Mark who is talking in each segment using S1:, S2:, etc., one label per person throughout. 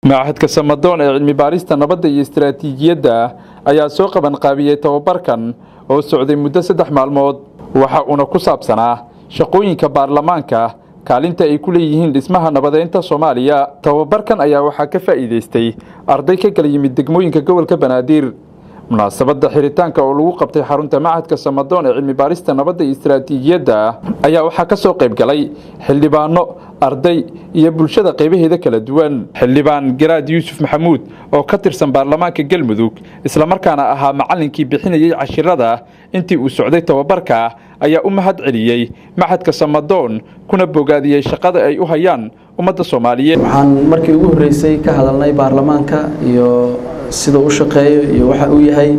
S1: معهدka Samadoon ee cilmi baarista nabadda iyo istiraatiijiyadda ayaa soo qaban qaabiyay tababarkan oo socday muddo 3 maalmood waxa uu ku saabsanaa shaqooyinka baarlamaanka kaalinta ay ku leeyihiin dhismaha nabadeynta Soomaaliya. Tababarkan ayaa waxa ka faa'iideystay arday ka kala yimid degmooyinka gobolka Banaadir. munaasabadda xiritaanka oo lagu qabtay xarunta macahadka Samadoon ee cilmi baarista nabadda iyo istiraatiijiyadda ayaa waxa ka soo qayb galay xildhibaano, arday iyo bulshada qaybaheeda kala duwan. Xildhibaan Garaad Yuusuf Maxamuud oo ka tirsan baarlamaanka Galmudug isla markaana ahaa macallinkii bixinayay cashirada intii uu socday tababarka ayaa u mahad celiyay macahadka Samadoon kuna bogaadiyay shaqada ay u hayaan ummadda Soomaaliyeed.
S2: waxaan markii ugu horeysay ka hadalnay baarlamaanka iyo sida uu shaqeeyo iyo waxa uu yahay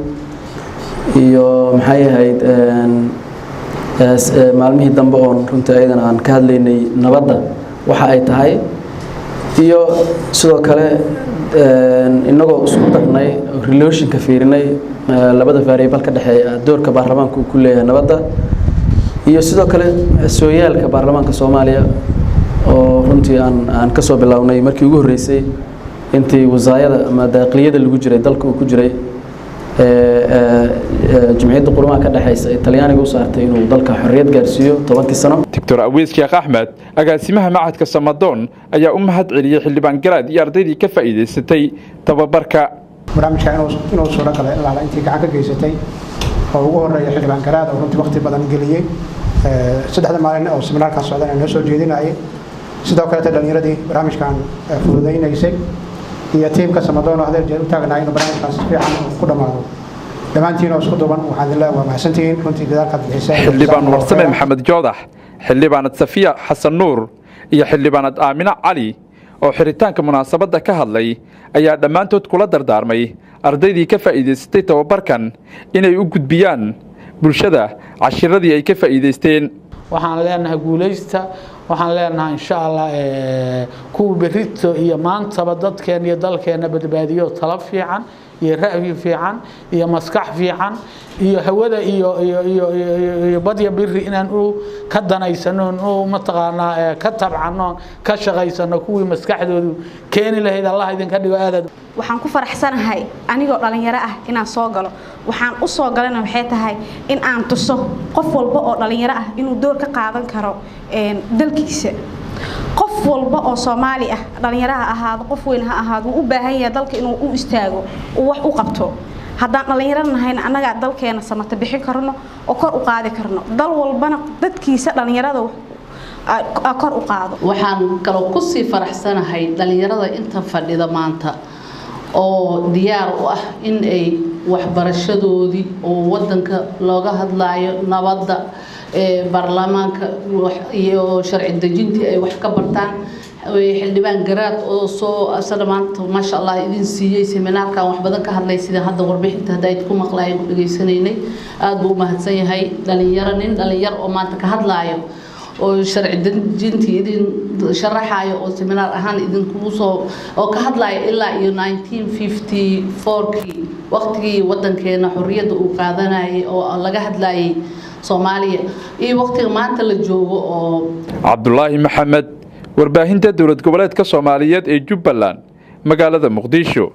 S2: iyo maxay ahayd maalmihii dambe oo runtii ayadana aan ka hadlaynay nabadda waxa ay tahay iyo sidoo kale inagoo isku darnay relationka fiirinay labada variable ka dhaxeeya doorka baarlamaanka uu ku leeyahay nabadda iyo sidoo kale sooyaalka baarlamaanka Soomaaliya oo runtii aan ka soo bilownay markii ugu horeysay intii wasaayada ama daaqliyada lagu jiray dalka uu ku jiray jumhuriyadda qurumaha ka dhaxaysa Talyaaniga u saartay inuu dalka xorriyad gaarsiiyo 10 sano.
S1: Dr. Aweys Sheekh Ahmed agaasimaha macahadka Samadoon ayaa u mahad celiyay xildhibaan Garaad iyo ardaydii ka faa'iideysatay tababarka.
S3: barnaamijka inuu soo dhaqalay ilaa intii gacan ka geysatay oo ugu horeeyay xildhibaan Garaad oo runtii waqti badan geliyay 3 maalin oo seminaarka socdaan inoo soo jeedinayay sidoo kale dhalinyaradii barnaamijkan fududeynaysay iyo tiimka Samadoon oo hadal jeer u taagnaa inuu barnaamijkaas si fiican ku dhamaado. dhammaantiin oo isku duuban waxaan ilaa waa mahadsantihiin runtii dadaalka bixisay.
S1: xildhibaan Warsame Maxamed Joodax, xildhibaanad Safiya Xasan Nuur iyo xildhibaanad Aamina Cali oo xiritaanka munaasabadda ka hadlay ayaa dhammaantood kula dardaarmay ardaydii ka faa'iideystay tababarkan inay u gudbiyaan bulshada cashiradii ay ka faa'iideysteen.
S4: waxaan leenahay guuleysta waxaan leenahay insha Allah kuwa berito iyo maantaba dadkeena iyo dalkeena badbaadiyo talo fiican iyo ra'yi fiican iyo maskax fiican iyo hawada iyo badiya biri inaan u ka danaysano oo mataqaana ka tabcano ka shaqaysano kuwii maskaxdoodu keeni lahayd Allah idin ka dhigo aad
S5: waxaan ku faraxsanahay anigoo dhalinyaro ah inaan soo galo waxaan u soo galana waxay tahay in aan tuso qof walba oo dhalinyaro ah inuu door ka qaadan karo dalkiisa qof walba oo Soomaali ah dhalinyaraha ahaado qof weyn ha ahaado u baahan yahay dalka inuu u istaago oo wax u qabto haddaan dhalinyaro nahayna anaga dalkeena samata bixin karno oo kor u qaadi karno dal walbana dadkiisa dhalinyarada kor u qaado.
S6: waxaan kala ku sii faraxsanahay dhalinyarada inta fadhida maanta oo diyaar u ah in ay waxbarashadoodii oo wadanka looga hadlaayo nabadda baarlamaanka iyo sharci dejintii ay wax ka bartaan. xildhibaan Garaad oo soo asalaamaanta ma sha Allah idin siiyay seminaarkan wax badan ka hadlay sida hadda warbixinta hadda ku maqlaayay ku dhageysanaynay aad buu mahadsan yahay dhalinyar oo maanta ka hadlaayo oo sharci dejintii idin sharaxayo oo seminar ahaan idin ku soo oo ka hadlaayo ilaa iyo 1954kii waqtigii wadankeena xorriyadda uu qaadanayay oo laga hadlayay Soomaaliya iyo waqtiga maanta la joogo oo
S1: Cabdullaahi Maxamed warbaahinta dawlad goboleedka Soomaaliyeed ee Jubbaland magaalada Muqdisho.